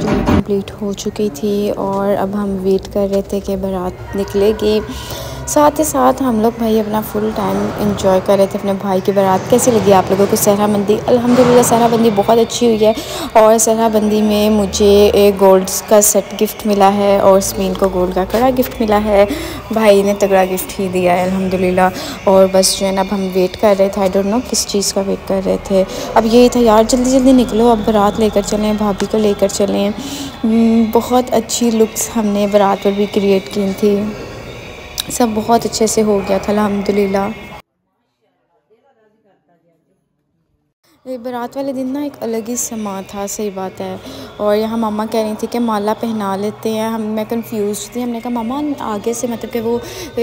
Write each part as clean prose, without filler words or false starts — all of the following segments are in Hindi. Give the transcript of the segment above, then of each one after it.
जो है कंप्लीट हो चुकी थी और अब हम वेट कर रहे थे कि बारात निकलेगी। साथ ही साथ हम लोग भाई अपना फुल टाइम एंजॉय कर रहे थे अपने भाई की बारात। कैसी लगी आप लोगों को सहराबंदी? अल्हम्दुलिल्लाह सहराबंदी बहुत अच्छी हुई है और सहराबंदी में मुझे एक गोल्ड का सेट गिफ्ट मिला है और स्मीन को गोल्ड का कड़ा गिफ्ट मिला है। भाई ने तगड़ा गिफ्ट ही दिया है अल्हम्दुलिल्लाह। और बस जो है ना अब हम वेट कर रहे थे, आई डोंट नो किस चीज़ का वेट कर रहे थे। अब यही था यार, जल्दी जल्दी निकलो, अब बारात लेकर चलें, भाभी को लेकर चलें। बहुत अच्छी लुक्स हमने बारात पर भी क्रिएट की थी, सब बहुत अच्छे से हो गया था अल्हम्दुलिल्लाह। ये बारात वाले दिन ना एक अलग ही समा था, सही बात है। और यहाँ मामा कह रही थी कि माला पहना लेते हैं। मैं कंफ्यूज थी, हमने कहा मामा आगे से मतलब कि वो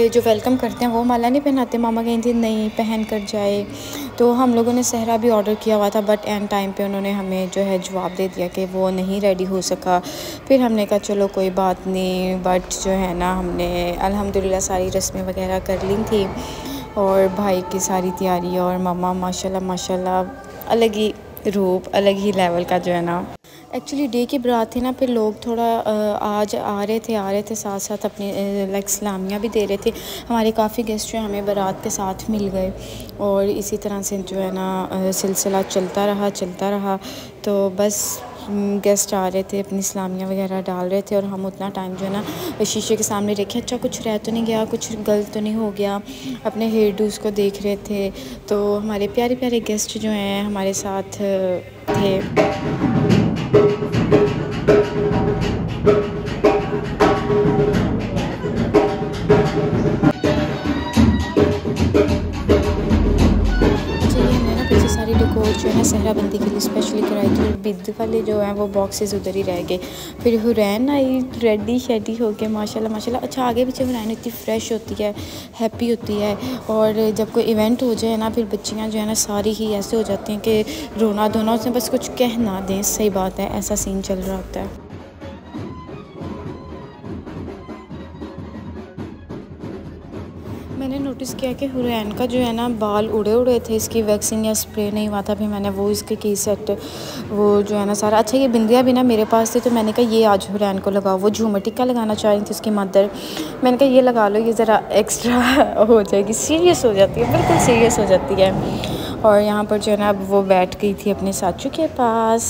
जो वेलकम करते हैं वो माला नहीं पहनाते? मामा कह रही थी नहीं, पहन कर जाए। तो हम लोगों ने सहरा भी ऑर्डर किया हुआ था, बट एंड टाइम पे उन्होंने हमें जो है जवाब दे दिया कि वो नहीं रेडी हो सका। फिर हमने कहा चलो कोई बात नहीं, बट जो है ना हमने अल्हम्दुलिल्लाह सारी रस्में वगैरह कर ली थी और भाई की सारी तैयारी। और मामा माशाल्लाह माशाल्लाह अलग ही रूप, अलग ही लेवल का जो है ना। एक्चुअली डे की बारात थी ना, फिर लोग थोड़ा आज आ रहे थे साथ साथ अपने लाइक सलामियाँ भी दे रहे थे। हमारे काफ़ी गेस्ट जो हैं हमें बारात के साथ मिल गए और इसी तरह से जो है ना सिलसिला चलता रहा। तो बस गेस्ट आ रहे थे, अपनी सलामियाँ वगैरह डाल रहे थे और हम उतना टाइम जो है ना शीशे के सामने देखे, अच्छा कुछ रह तो नहीं गया, कुछ गलत तो नहीं हो गया, अपने हेयर डूज़ को देख रहे थे। तो हमारे प्यारे प्यारे गेस्ट जो हैं हमारे साथ थे। सारी डेकोर जो है ना सहराबंदी के लिए स्पेशली कराई थी और बिद वाले जो हैं वो बॉक्सेस उधर ही रह गए। फिर हुरैन आई रेडी शेडी हो के माशाल्लाह माशाल्लाह। अच्छा आगे पीछे हुरैन इतनी फ्रेश होती है, हैप्पी होती है। और जब कोई इवेंट हो जाए ना फिर बच्चियाँ जो है ना सारी ही ऐसे हो जाती हैं कि रोना धोना, उसमें बस कुछ कह ना दें, सही बात है, ऐसा सीन चल रहा होता है। मैंने नोटिस किया कि हुरैन का जो है ना बाल उड़े थे, इसकी वैक्सिंग या स्प्रे नहीं हुआ था। फिर मैंने वो इसके की सेट वो जो है ना सारा, अच्छा ये बिंदियाँ भी ना मेरे पास थी तो मैंने कहा ये आज हुरैन को लगाओ। वो झूमर टिक्का लगाना चाह रही थी उसकी मदर, मैंने कहा ये लगा लो, ये ज़रा एक्स्ट्रा हो जाएगी, सीरियस हो जाती है, बिल्कुल सीरियस हो जाती है। और यहाँ पर जो है ना अब वो बैठ गई थी अपने साचू के पास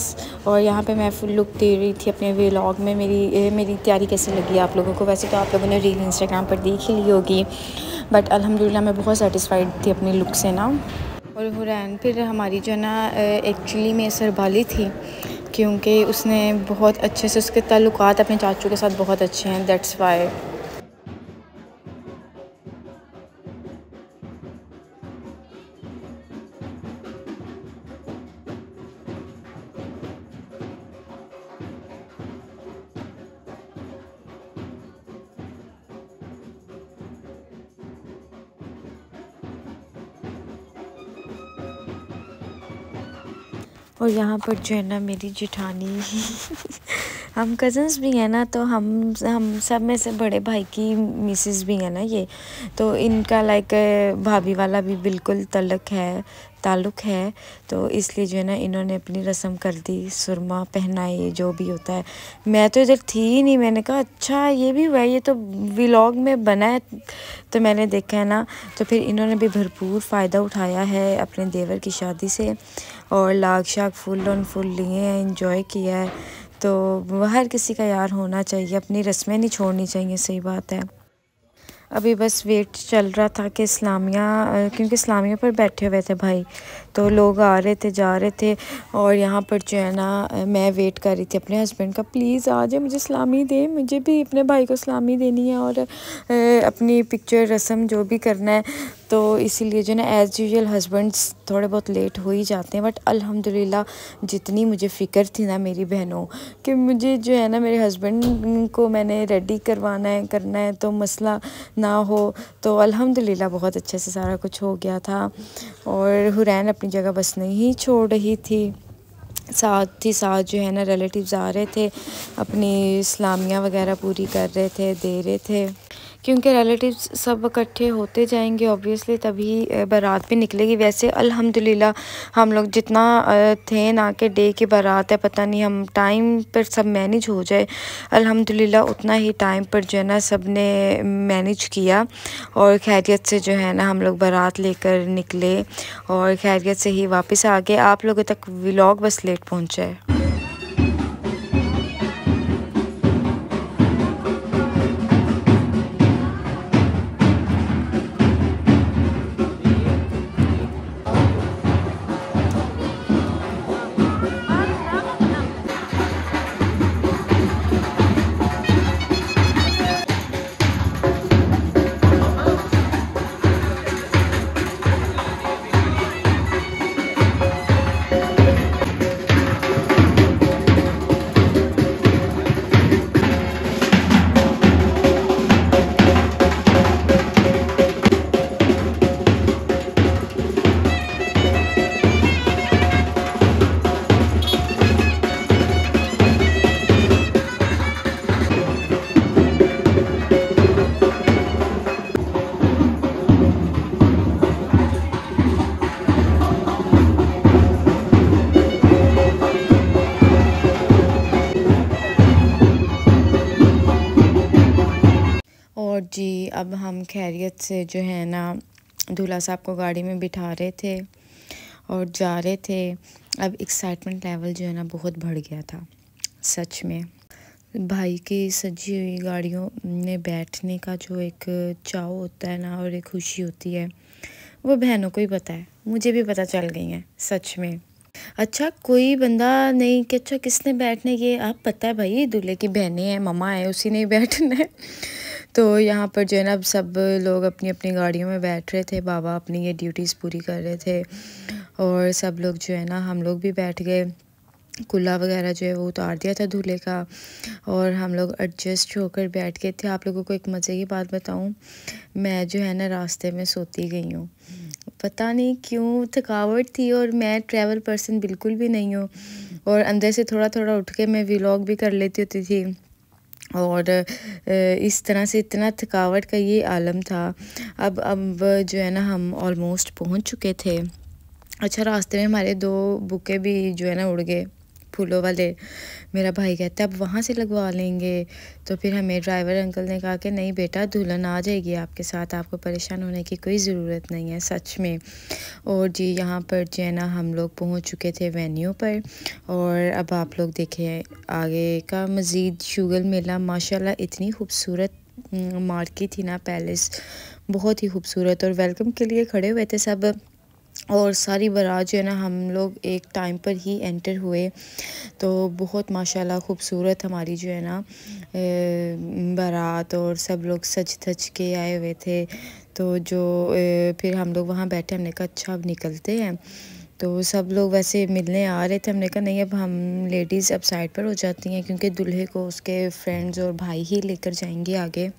और यहाँ पे मैं फुल लुक दे रही थी अपने व्लॉग में। मेरी तैयारी कैसी लगी आप लोगों को? वैसे तो आप लोगों ने रील इंस्टाग्राम पर देख ही ली होगी, बट अल्हम्दुलिल्लाह मैं बहुत सेटिस्फाइड थी अपनी लुक से ना। और हुरैन फिर हमारी जो है ना एक्चुअली में सरबाली थी, क्योंकि उसने बहुत अच्छे से, उसके ताल्लुकात अपने चाचू के साथ बहुत अच्छे हैं, दैट्स वाई। और यहाँ पर जो है ना मेरी जेठानी हम कज़न्स भी हैं ना, तो हम सब में से बड़े भाई की मिसेस भी हैं ना ये, तो इनका लाइक भाभी वाला भी बिल्कुल ताल्लुक़ है। तो इसलिए जो है ना इन्होंने अपनी रस्म कर दी, सुरमा पहनाई, जो भी होता है। मैं तो इधर थी ही नहीं, मैंने कहा अच्छा ये भी हुआ है, ये तो व्लॉग में बना है, तो मैंने देखा है ना। तो फिर इन्होंने भी भरपूर फ़ायदा उठाया है अपने देवर की शादी से और लाग शाग फुल ऑन फुल लिए हैं, एंजॉय किया है। तो हर किसी का यार होना चाहिए, अपनी रस्में नहीं छोड़नी चाहिए, सही बात है। अभी बस वेट चल रहा था कि इस्लामिया, क्योंकि इस्लामिया पर बैठे हुए थे भाई, तो लोग आ रहे थे जा रहे थे। और यहाँ पर जो है ना मैं वेट कर रही थी अपने हस्बैंड का, प्लीज़ आ जाए, मुझे सलामी दे, मुझे भी अपने भाई को सलामी देनी है और अपनी पिक्चर रस्म जो भी करना है। तो इसीलिए जो ना एज़ यूजुअल हस्बैंड्स थोड़े बहुत लेट हो ही जाते हैं, बट अल्हम्दुलिल्लाह जितनी मुझे फ़िक्र थी ना मेरी बहनों कि मुझे जो है ना मेरे हस्बैंड को मैंने रेडी करना है तो मसला ना हो, तो अल्हम्दुलिल्लाह बहुत अच्छे से सारा कुछ हो गया था। और हुरैन अपनी जगह बस नहीं छोड़ रही थी, साथ ही साथ जो है ना रिलेटिव्स आ रहे थे, अपनी इस्लामिया वगैरह पूरी कर रहे थे, दे रहे थे। क्योंकि रिलेटिव्स सब इकट्ठे होते जाएंगे ऑब्वियसली, तभी बारात भी निकलेगी। वैसे अल्हम्दुलिल्लाह हम लोग जितना थे ना कि डे की बारात है, पता नहीं हम टाइम पर सब मैनेज हो जाए, अल्हम्दुलिल्लाह उतना ही टाइम पर जो है ना सब ने मैनेज किया और खैरियत से जो है ना हम लोग बारात लेकर निकले और खैरियत से ही वापस आ गए। आप लोगों तक व्लॉग बस लेट पहुँचा है। और जी अब हम खैरियत से जो है ना दूल्हा साहब को गाड़ी में बिठा रहे थे और जा रहे थे। अब एक्साइटमेंट लेवल जो है ना बहुत बढ़ गया था सच में। भाई की सजी हुई गाड़ियों में बैठने का जो एक चाव होता है ना और एक खुशी होती है, वो बहनों को ही पता है, मुझे भी पता चल गई है सच में। अच्छा कोई बंदा नहीं कि अच्छा किसने बैठना है, ये आप पता है भाई दूल्हे की बहनें हैं, ममा है, उसी ने बैठना है। तो यहाँ पर जो है ना अब सब लोग अपनी अपनी गाड़ियों में बैठ रहे थे, बाबा अपनी ये ड्यूटीज़ पूरी कर रहे थे और सब लोग जो है ना हम लोग भी बैठ गए। कुल्ला वगैरह जो है वो उतार दिया था दूल्हे का और हम लोग एडजस्ट होकर बैठ गए थे। आप लोगों को एक मज़े की बात बताऊं, मैं जो है ना रास्ते में सोती गई हूँ, पता नहीं क्यों थकावट थी और मैं ट्रैवल पर्सन बिल्कुल भी नहीं हूँ और अंदर से थोड़ा थोड़ा उठ के मैं व्लॉग भी कर लेती होती थी और इस तरह से इतना थकावट का ये आलम था। अब जो है ना हम ऑलमोस्ट पहुँच चुके थे। अच्छा रास्ते में हमारे 2 बुके भी जो है ना उड़ गए फूलों वाले। मेरा भाई कहता है अब वहाँ से लगवा लेंगे, तो फिर हमें ड्राइवर अंकल ने कहा कि नहीं बेटा दुल्हन आ जाएगी आपके साथ, आपको परेशान होने की कोई ज़रूरत नहीं है सच में। और जी यहाँ पर जो है ना हम लोग पहुँच चुके थे वेन्यू पर और अब आप लोग देखें आगे का मज़ीद शुगल मेला। माशाल्लाह इतनी खूबसूरत मार्केट थी ना, पैलेस बहुत ही खूबसूरत और वेलकम के लिए खड़े हुए थे सब और सारी बारात जो है ना हम लोग एक टाइम पर ही एंटर हुए। तो बहुत माशाल्लाह खूबसूरत हमारी जो है ना बारात और सब लोग सज धज के आए हुए थे। तो जो फिर हम लोग वहाँ बैठे, हमने कहा अच्छा अब निकलते हैं। तो सब लोग वैसे मिलने आ रहे थे, हमने कहा नहीं अब हम लेडीज़ अब साइड पर हो जाती हैं क्योंकि दूल्हे को उसके फ्रेंड्स और भाई ही लेकर जाएंगे आगे।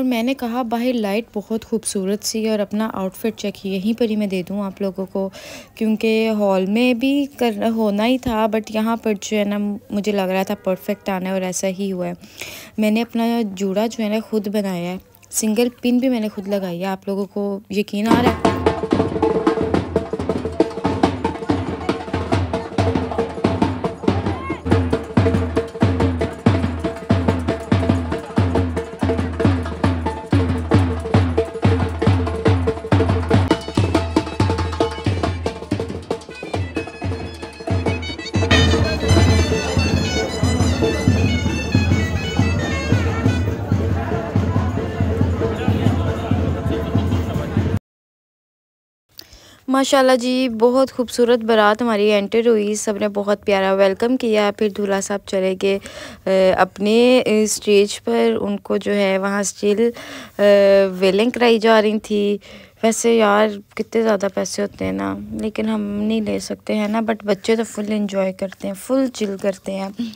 मैंने कहा बाहर लाइट बहुत खूबसूरत सी और अपना आउटफिट चेक यहीं पर ही मैं दे दूँ आप लोगों को, क्योंकि हॉल में भी कर होना ही था बट यहाँ पर जो है ना मुझे लग रहा था परफेक्ट आना है और ऐसा ही हुआ है। मैंने अपना जूड़ा जो है ना खुद बनाया है, सिंगल पिन भी मैंने खुद लगाई है। आप लोगों को यकीन आ रहा है? माशाल्लाह जी, बहुत खूबसूरत बारात हमारी एंटर हुई। सब ने बहुत प्यारा वेलकम किया। फिर दूल्हा साहब चले गए अपने स्टेज पर। उनको जो है वहाँ स्टिल वेलिंग कराई जा रही थी। वैसे यार कितने ज़्यादा पैसे होते हैं ना, लेकिन हम नहीं ले सकते हैं ना। बट बच्चे तो फुल एंजॉय करते हैं, फुल चिल करते हैं।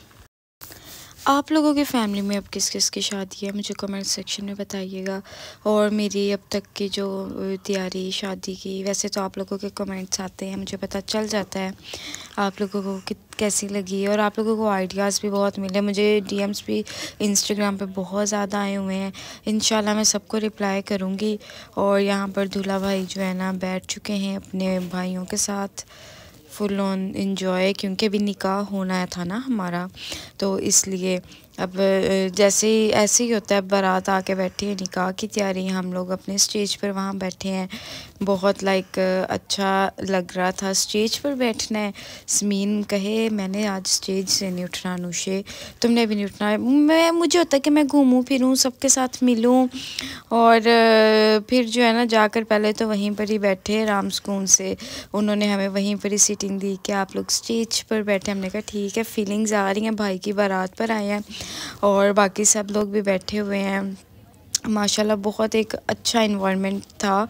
आप लोगों की फ़ैमिली में अब किस किस की शादी है मुझे कमेंट सेक्शन में बताइएगा। और मेरी अब तक की जो तैयारी शादी की, वैसे तो आप लोगों के कमेंट्स आते हैं, मुझे पता चल जाता है आप लोगों को कैसी लगी। और आप लोगों को आइडियाज़ भी बहुत मिले, मुझे डीएम्स भी इंस्टाग्राम पे बहुत ज़्यादा आए हुए हैं। इंशाल्लाह मैं सबको रिप्लाई करूँगी। और यहाँ पर दूल्हा भाई जो है ना बैठ चुके हैं अपने भाइयों के साथ फुल ऑन इंजॉय, क्योंकि अभी निकाह होना था ना हमारा, तो इसलिए अब जैसे ही ऐसे ही होता है, बारात आके बैठी है, निकाह की तैयारी, हम लोग अपने स्टेज पर वहाँ बैठे हैं। बहुत लाइक अच्छा लग रहा था स्टेज पर बैठना है। स्मीन कहे मैंने आज स्टेज से नहीं उठना, अनुषे तुमने भी नहीं उठना। मुझे होता है कि मैं घूमूं फिरूं, सबके साथ मिलूं, और फिर जो है ना जाकर पहले तो वहीं पर ही बैठे राम सुकून से। उन्होंने हमें वहीं पर ही सीटिंग दी कि आप लोग स्टेज पर बैठे। हमने कहा ठीक है, फीलिंग्स आ रही हैं, भाई की बारात पर आए हैं और बाकी सब लोग भी बैठे हुए हैं। माशाल्लाह बहुत एक अच्छा इन्वायरमेंट था,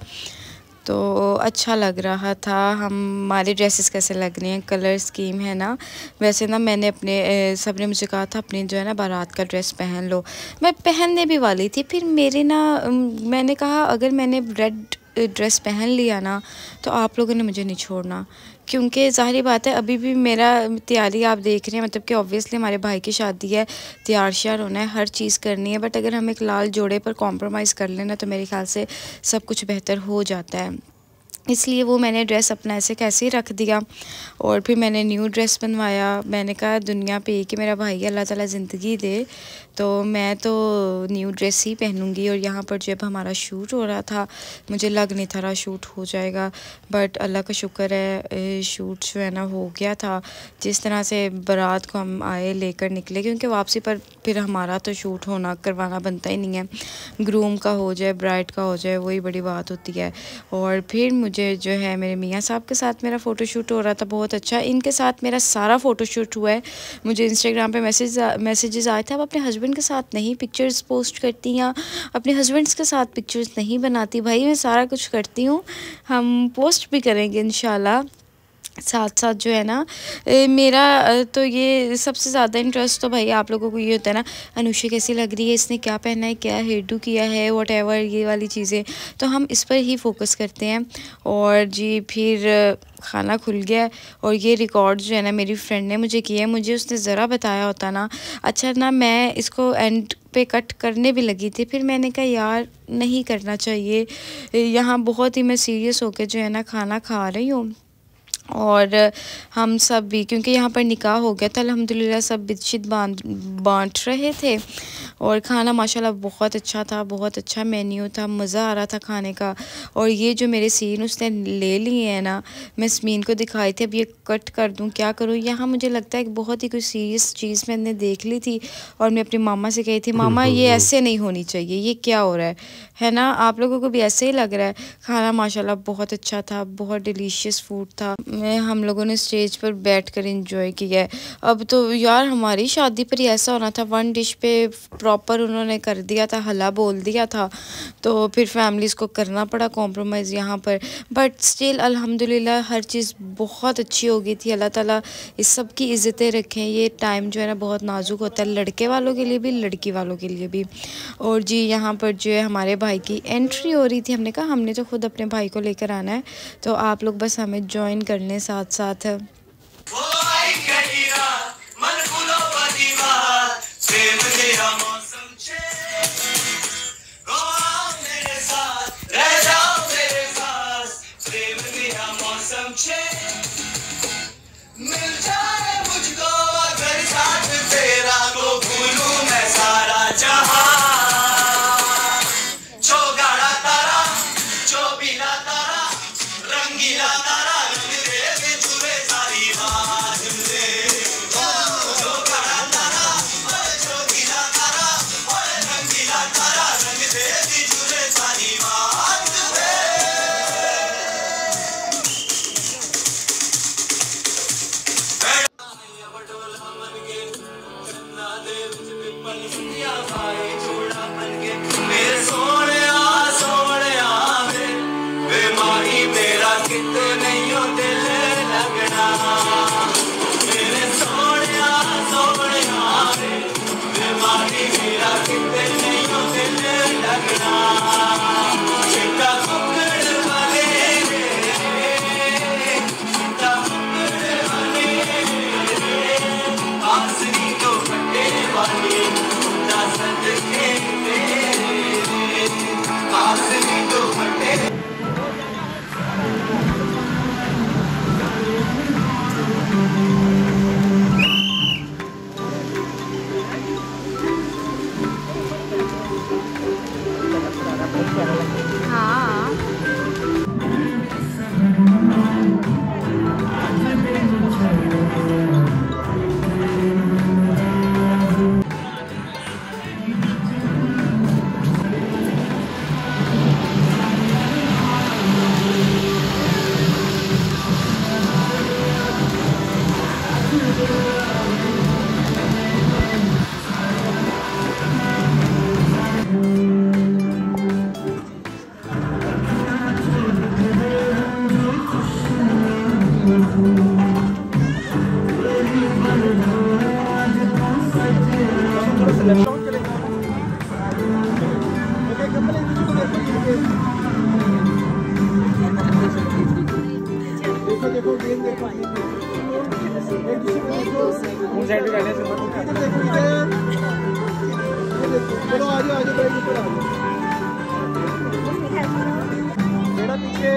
तो अच्छा लग रहा था। हमारे ड्रेसेस कैसे लग रहे हैं, कलर स्कीम है ना। वैसे ना मैंने अपने सब ने मुझे कहा था अपनी जो है ना बारात का ड्रेस पहन लो, मैं पहनने भी वाली थी। फिर मेरे ना मैंने कहा अगर मैंने रेड ड्रेस पहन लिया ना तो आप लोगों ने मुझे नहीं छोड़ना, क्योंकि ज़ाहिर बात है अभी भी मेरा तैयारी आप देख रहे हैं, मतलब कि ऑब्वियसली हमारे भाई की शादी है, तैयार श्यार होना है, हर चीज़ करनी है। बट अगर हम एक लाल जोड़े पर कॉम्प्रोमाइज़ कर लेना तो मेरे ख्याल से सब कुछ बेहतर हो जाता है। इसलिए वो मैंने ड्रेस अपना ऐसे कैसे ही रख दिया और फिर मैंने न्यू ड्रेस बनवाया। मैंने कहा दुनिया पे एक ही मेरा भाई है, अल्लाह ताला ज़िंदगी दे तो मैं तो न्यू ड्रेस ही पहनूंगी। और यहाँ पर जब हमारा शूट हो रहा था मुझे लग नहीं था रहा शूट हो जाएगा, बट अल्लाह का शुक्र है शूट जो है ना हो गया था। जिस तरह से बारात को हम आए लेकर निकले, क्योंकि वापसी पर फिर हमारा तो शूट होना करवाना बनता ही नहीं है, ग्रूम का हो जाए ब्राइड का हो जाए वही बड़ी बात होती है। और फिर मुझे जो है मेरे मियाँ साहब के साथ मेरा फ़ोटोशूट हो रहा था, बहुत अच्छा। इनके साथ मेरा सारा फ़ोटोशूट हुआ है। मुझे इंस्टाग्राम पे मैसेजेस आए थे आप अपने हस्बैंड के साथ नहीं पिक्चर्स पोस्ट करती या अपने हस्बैंड्स के साथ पिक्चर्स नहीं बनाती। भाई मैं सारा कुछ करती हूँ, हम पोस्ट भी करेंगे इंशाल्लाह। साथ साथ जो है ना मेरा तो ये सबसे ज़्यादा इंटरेस्ट तो भाई आप लोगों को ये होता है ना, अनुषा कैसी लग रही है, इसने क्या पहना है, क्या हेयर डू किया है, वॉट एवर ये वाली चीज़ें, तो हम इस पर ही फोकस करते हैं। और जी फिर खाना खुल गया और ये रिकॉर्ड जो है ना मेरी फ्रेंड ने मुझे किया है। मुझे उसने ज़रा बताया होता ना, अच्छा ना मैं इसको एंड पे कट करने भी लगी थी, फिर मैंने कहा यार नहीं करना चाहिए। यहाँ बहुत ही मैं सीरियस होकर जो है ना खाना खा रही हूँ और हम सब भी, क्योंकि यहाँ पर निकाह हो गया था अल्हम्दुलिल्लाह, सब बिस्किट बांट रहे थे। और खाना माशाल्लाह बहुत अच्छा था, बहुत अच्छा मेन्यू था, मज़ा आ रहा था खाने का। और ये जो मेरे सीन उसने ले लिए हैं ना, मैं स्मीन को दिखाई थी अब ये कट कर दूँ क्या करूँ। यहाँ मुझे लगता है कि बहुत ही कोई सीरियस चीज़ मैंने देख ली थी और मैं अपनी मामा से कही थी मामा ये ऐसे नहीं होनी चाहिए, ये क्या हो रहा है ना। आप लोगों को भी ऐसे ही लग रहा है। खाना माशाल्लाह बहुत अच्छा था, बहुत डिलीशियस फूड था। हम लोगों ने स्टेज पर बैठकर एंजॉय किया है। अब तो यार हमारी शादी पर ही ऐसा होना था, वन डिश पे प्रॉपर उन्होंने कर दिया था, हला बोल दिया था, तो फिर फैमिलीज़ को करना पड़ा कॉम्प्रोमाइज़ यहाँ पर। बट स्टिल अल्हम्दुलिल्लाह हर चीज़ बहुत अच्छी हो गई थी। अल्लाह ताला इस सब की इज़्ज़तें रखें। ये टाइम जो है ना बहुत नाजुक होता है, लड़के वालों के लिए भी लड़की वालों के लिए भी। और जी यहाँ पर जो है हमारे भाई की एंट्री हो रही थी। हमने कहा हमने तो खुद अपने भाई को लेकर आना है, तो आप लोग बस हमें ज्वाइन कर लें साथ साथ। मिल जाए मुझको अगर साथ तेरा तो भूलूं मैं सारा जहां। जो गाड़ा तारा जो बिना तारा रंगीला तारा रंग दे दे जुरे सारी बात दे। जो गाड़ा तारा जो बिना तारा रंगीला तारा रंग दे दे जुरे सारी बात दे। देखो गेंद देखो चलो आ जाओ भाई ऊपर आ जाओ बेटा पीछे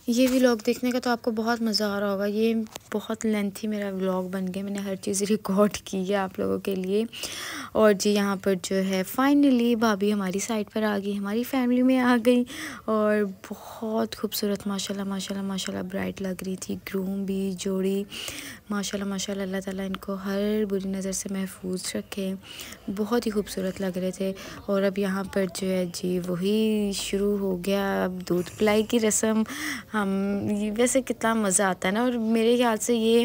ये व्लॉग देखने का तो आपको बहुत मज़ा आ रहा होगा। ये बहुत लेंथी मेरा व्लॉग बन गया, मैंने हर चीज़ रिकॉर्ड की है आप लोगों के लिए। और जी यहाँ पर जो है फाइनली भाभी हमारी साइड पर आ गई, हमारी फैमिली में आ गई और बहुत खूबसूरत माशाल्लाह माशाल्लाह माशाल्लाह ब्राइट लग रही थी। ग्रूम भी जोड़ी माशाल्लाह माशाल्लाह, अल्लाह ताला इनको हर बुरी नज़र से महफूज रखे, बहुत ही खूबसूरत लग रहे थे। और अब यहाँ पर जो है जी वही शुरू हो गया, अब दूध पिलाई की रस्म। हम वैसे कितना मज़ा आता है ना। और मेरे ख्याल से ये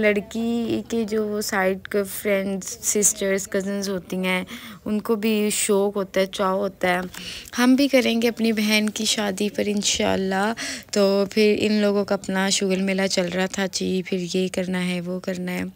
लड़की के जो साइड के फ्रेंड्स सिस्टर्स कज़न्स होती हैं उनको भी शौक़ होता है, चाव होता है। हम भी करेंगे अपनी बहन की शादी पर इंशाल्लाह। तो फिर इन लोगों का अपना शुगल मेला चल रहा था जी, फिर ये करना है वो करना है।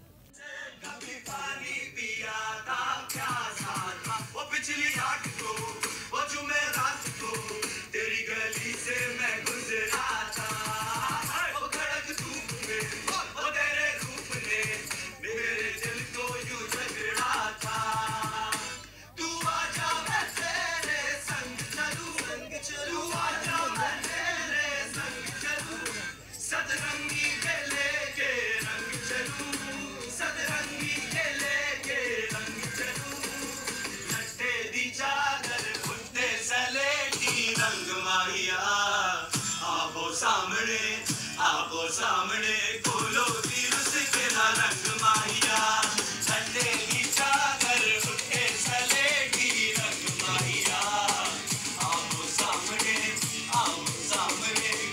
सामने खोलो तीर के ना रंग माहिया ठंडे की चादर उठे सलेटी रंग माहिया आओ सामने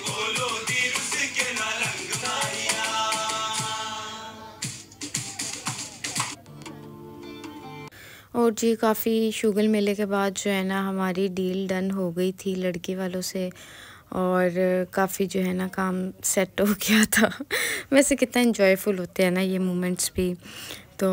खोलो तीर के ना रंग माहिया। और जी काफ़ी शुगल मेले के बाद जो है ना हमारी डील डन हो गई थी लड़की वालों से और काफ़ी जो है ना काम सेट हो गया था। वैसे कितना एंजॉयफुल होते हैं ना ये मोमेंट्स भी, तो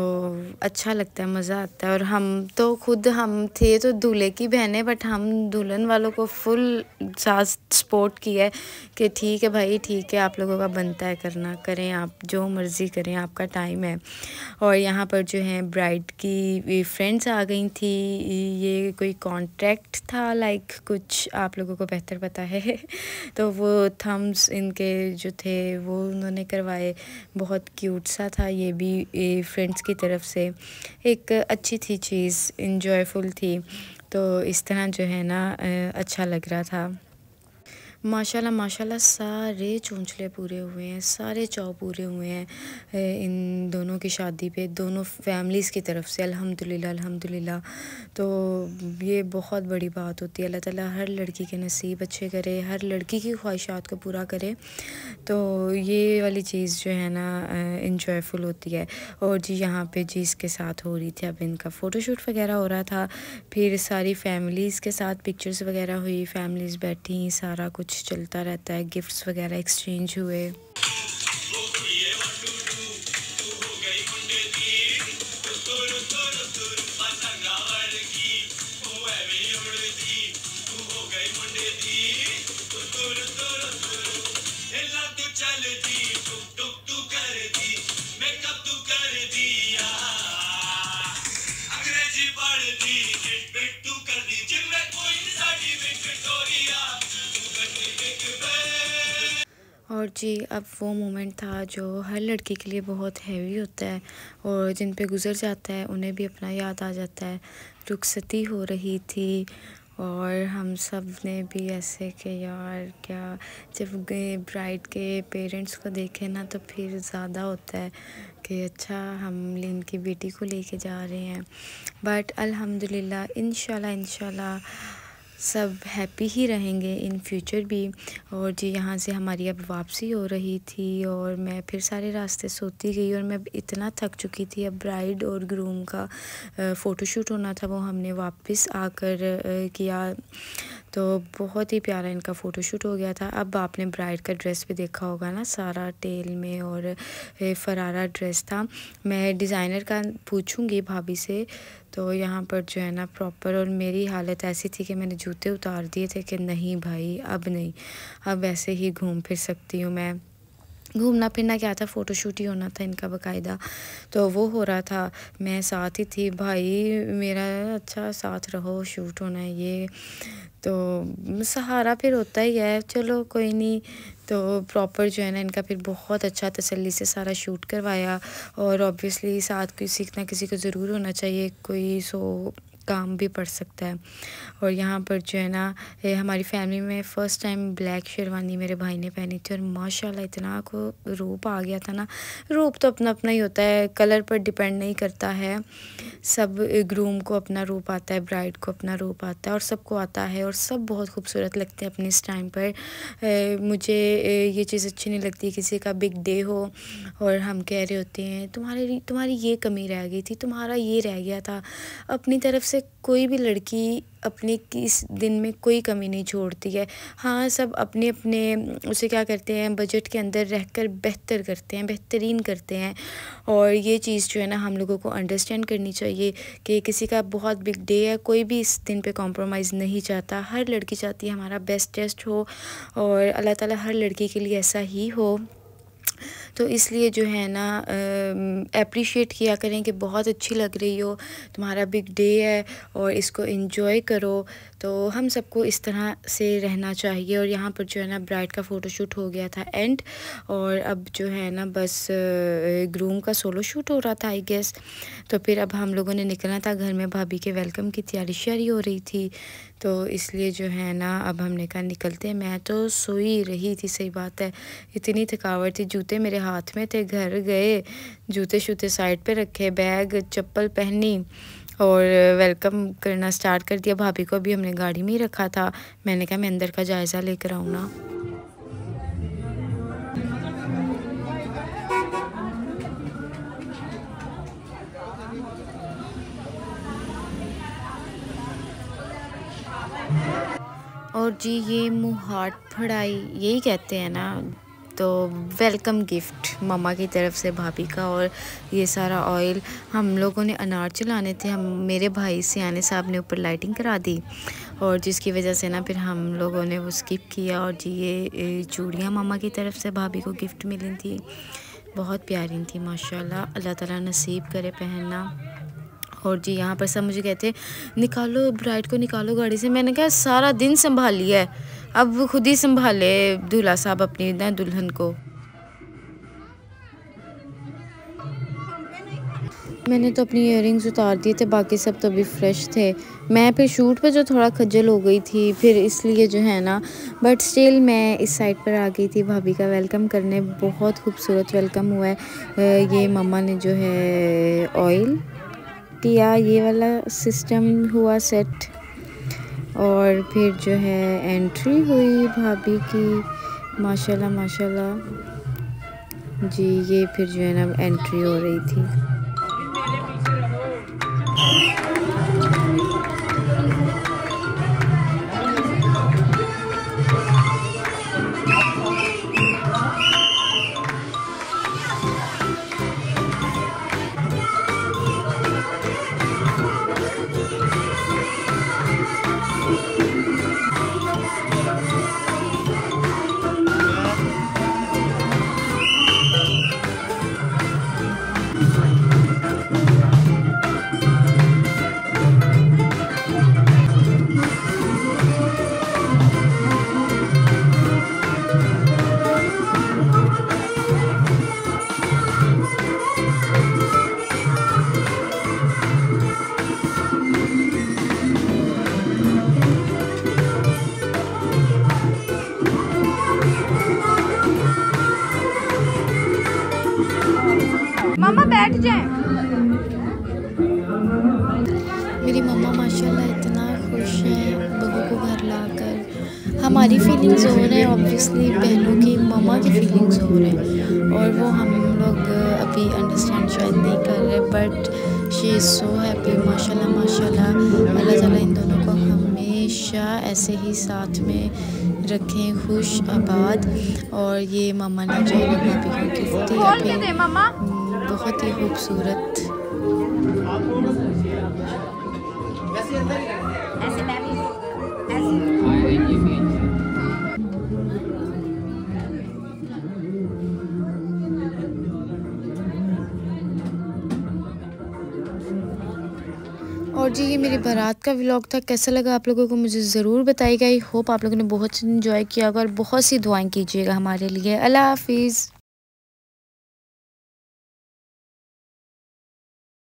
अच्छा लगता है, मज़ा आता है। और हम तो खुद हम थे तो दूल्हे की बहनें, बट हम दुल्हन वालों को फुल साथ सपोर्ट किया है कि ठीक है भाई ठीक है, आप लोगों का बनता है करना, करें आप जो मर्ज़ी करें, आपका टाइम है। और यहाँ पर जो है ब्राइड की फ्रेंड्स आ गई थी। ये कोई कॉन्ट्रैक्ट था लाइक कुछ, आप लोगों को बेहतर पता है। तो वो थम्स इनके जो थे वो उन्होंने करवाए, बहुत क्यूट सा था ये भी फ्रेंड्स की तरफ से। एक अच्छी थी चीज़, इंजॉयफुल थी। तो इस तरह जो है ना अच्छा लग रहा था। माशाल्लाह माशाल्लाह सारे चोंचले पूरे हुए हैं, सारे चाव पूरे हुए हैं इन दोनों की शादी पे, दोनों फैमिलीज़ की तरफ से अल्हम्दुलिल्लाह अल्हम्दुलिल्लाह। तो ये बहुत बड़ी बात होती है। अल्लाह ताला हर लड़की के नसीब अच्छे करे, हर लड़की की ख्वाहिशात को पूरा करे। तो ये वाली चीज़ जो है ना इंजॉयफुल होती है। और जी यहाँ पे जी इसके साथ हो रही थी, अब इनका फ़ोटोशूट वगैरह हो रहा था। फिर सारी फैमिलीज़ के साथ पिक्चर्स वगैरह हुई, फैमिलीज़ बैठी, सारा कुछ चलता रहता है, गिफ्ट्स वगैरह एक्सचेंज हुए। और जी अब वो मोमेंट था जो हर लड़की के लिए बहुत हैवी होता है और जिन पे गुज़र जाता है उन्हें भी अपना याद आ जाता है। रुखसती हो रही थी और हम सब ने भी ऐसे कि यार क्या, जब ब्राइड के पेरेंट्स को देखे ना तो फिर ज़्यादा होता है कि अच्छा हम इनकी बेटी को लेके जा रहे हैं। बट अल्हम्दुलिल्लाह इंशाल्लाह सब हैप्पी ही रहेंगे इन फ्यूचर भी। और जी यहाँ से हमारी अब वापसी हो रही थी और मैं फिर सारे रास्ते सोती गई और मैं इतना थक चुकी थी। अब ब्राइड और ग्रूम का फ़ोटोशूट होना था, वो हमने वापस आकर किया, तो बहुत ही प्यारा इनका फ़ोटोशूट हो गया था। अब आपने ब्राइड का ड्रेस भी देखा होगा ना, सारा टेल में और फरारा ड्रेस था। मैं डिज़ाइनर का पूछूंगी भाभी से। तो यहाँ पर जो है ना प्रॉपर, और मेरी हालत ऐसी थी कि मैंने जूते उतार दिए थे कि नहीं भाई अब नहीं, अब ऐसे ही घूम फिर सकती हूँ मैं। घूमना फिरना क्या था, फ़ोटोशूट ही होना था इनका बाकायदा, तो वो हो रहा था, मैं साथ ही थी। भाई मेरा अच्छा साथ रहो, शूट होना है ये तो सहारा फिर होता ही है, चलो कोई नहीं। तो प्रॉपर जो है ना इनका फिर बहुत अच्छा तसल्ली से सारा शूट करवाया। और ऑब्वियसली साथ किसी ना किसी को ज़रूर होना चाहिए, कोई सो काम भी पड़ सकता है। और यहाँ पर जो है ना हमारी फैमिली में फ़र्स्ट टाइम ब्लैक शेरवानी मेरे भाई ने पहनी थी और माशाल्लाह इतना को रूप आ गया था ना। रूप तो अपना अपना ही होता है, कलर पर डिपेंड नहीं करता है। सब ग्रूम को अपना रूप आता है, ब्राइड को अपना रूप आता है, और सबको आता है और सब बहुत खूबसूरत लगते हैं अपने इस टाइम पर। मुझे ये चीज़ अच्छी नहीं लगती किसी का बिग डे हो और हम कह रहे होते हैं तुम्हारी ये कमी रह गई थी, तुम्हारा ये रह गया था। अपनी तरफ से कोई भी लड़की अपने किस दिन में कोई कमी नहीं छोड़ती है। हाँ, सब अपने अपने उसे क्या करते हैं, बजट के अंदर रहकर बेहतर करते हैं, बेहतरीन करते हैं। और ये चीज़ जो है ना हम लोगों को अंडरस्टैंड करनी चाहिए कि किसी का बहुत बिग डे है, कोई भी इस दिन पे कॉम्प्रोमाइज़ नहीं चाहता। हर लड़की चाहती है हमारा बेस्ट टेस्ट हो और अल्लाह ताला हर लड़की के लिए ऐसा ही हो। तो इसलिए जो है ना अप्रिशिएट किया करें कि बहुत अच्छी लग रही हो, तुम्हारा बिग डे है और इसको एंजॉय करो। तो हम सबको इस तरह से रहना चाहिए। और यहाँ पर जो है ना ब्राइड का फ़ोटोशूट हो गया था एंड, और अब जो है ना बस ग्रूम का सोलो शूट हो रहा था आई गेस। तो फिर अब हम लोगों ने निकलना था, घर में भाभी के वेलकम की तैयारी श्यारी हो रही थी, तो इसलिए जो है ना अब हमने कहा निकलते हैं। मैं तो सोई रही थी, सही बात है, इतनी थकावट थी। जूते मेरे हाथ में थे, घर गए जूते शूते साइड पे रखे, बैग चप्पल पहनी और वेलकम करना स्टार्ट कर दिया। भाभी को भी हमने गाड़ी में ही रखा था, मैंने कहा मैं अंदर का जायज़ा लेकर आऊँ ना। और जी ये मुँह हाथ फड़ाई यही कहते हैं ना, तो वेलकम गिफ्ट मम्मा की तरफ से भाभी का। और ये सारा ऑयल हम लोगों ने अनार चलाने थे, हम मेरे भाई सियाने साहब ने ऊपर लाइटिंग करा दी और जिसकी वजह से ना फिर हम लोगों ने वो स्किप किया। और जी ये चूड़ियाँ मम्मा की तरफ से भाभी को गिफ्ट मिली थी, बहुत प्यारी थी माशाल्लाह, अल्लाह ताला नसीब करे पहनना। और जी यहाँ पर सब मुझे कहते निकालो ब्राइड को, निकालो गाड़ी से। मैंने कहा सारा दिन संभाल लिया है, अब खुद ही संभाले दूल्हा साहब अपनी ना दुल्हन को। मैंने तो अपनी इयररिंग्स उतार दिए थे, बाकी सब तो अभी फ्रेश थे। मैं फिर शूट पे जो थोड़ा खज्जल हो गई थी फिर इसलिए जो है ना, बट स्टिल मैं इस साइड पर आ गई थी भाभी का वेलकम करने। बहुत खूबसूरत वेलकम हुआ है। ये मम्मा ने जो है ऑयल किया, ये वाला सिस्टम हुआ सेट, और फिर जो है एंट्री हुई भाभी की माशाल्लाह माशाल्लाह जी। ये फिर जो है ना एंट्री हो रही थी। माशाल्लाह इतना खुश हैं बहू को घर लाकर। हमारी फीलिंग्स और है, ऑब्वियसली बहनों की ममा की फीलिंग्स और है, और वो हम लोग अभी अंडरस्टैंड शायद नहीं कर रहे, but she is so happy. माशाल्लाह माशाल्लाह, अल्लाह ताला इन दोनों को हमेशा ऐसे ही साथ में रखें, खुश आबाद। और ये मामा ने जो भाभी को गिफ्ट दिया बहुत ही खूबसूरत। और जी ये मेरी बारात का व्लॉग था, कैसा लगा आप लोगों को मुझे ज़रूर बताइएगा। आई होप आप लोगों ने बहुत इन्जॉय किया होगा और बहुत सी दुआएं कीजिएगा हमारे लिए। अल्लाह हाफिज़।